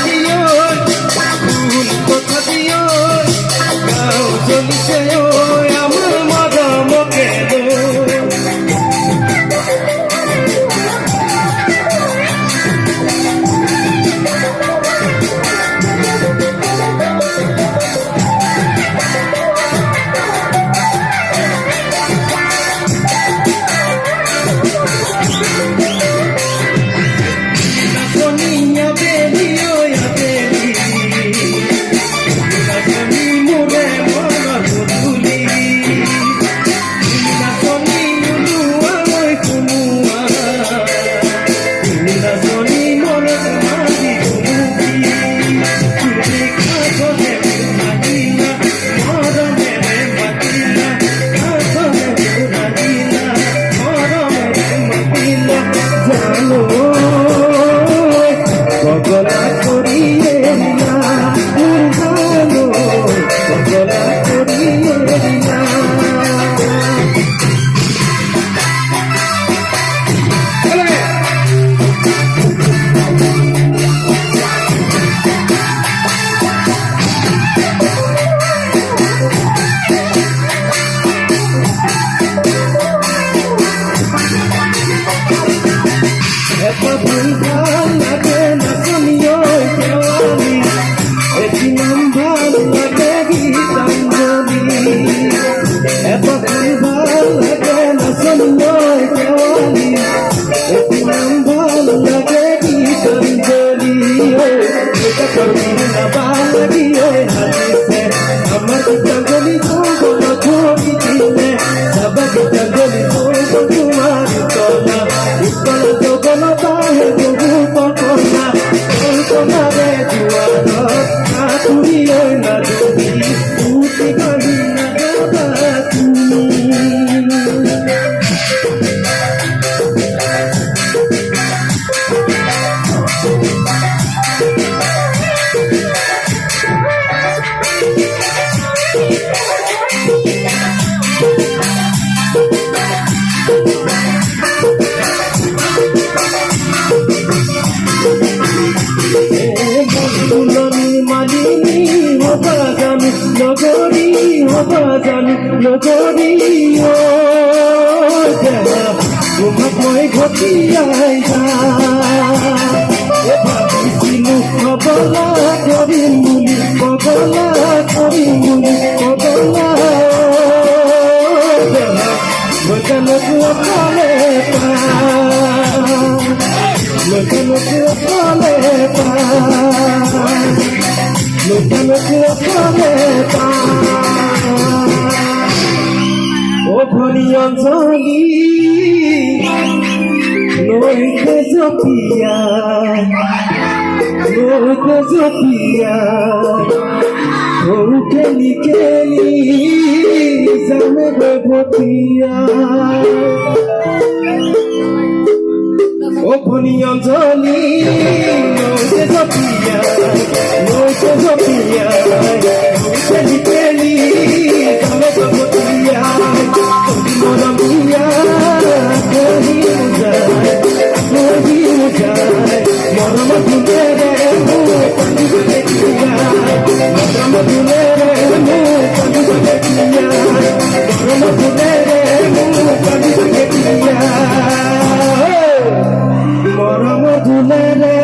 দিও ফুল কথা দিও গাও চলিছে আমার মদমকে নগরী ও দেবা তোমায় ঘটিয়াই ভাবিছিলো কবলা কৰিম বুলি কবলা কৰিম বুলি কবলা দেবা মজনকু অকলে মজনকু অকলে মজনকু অকলে ও ধনী অঞ্জলি নৈকে জপিয়া কেলি কেলি জানে ভটিয়া ও ধনী অঞ্জলি নৈকে জপিয়া কেলি কেলি জানে ভটিয়া মরম দুলে রে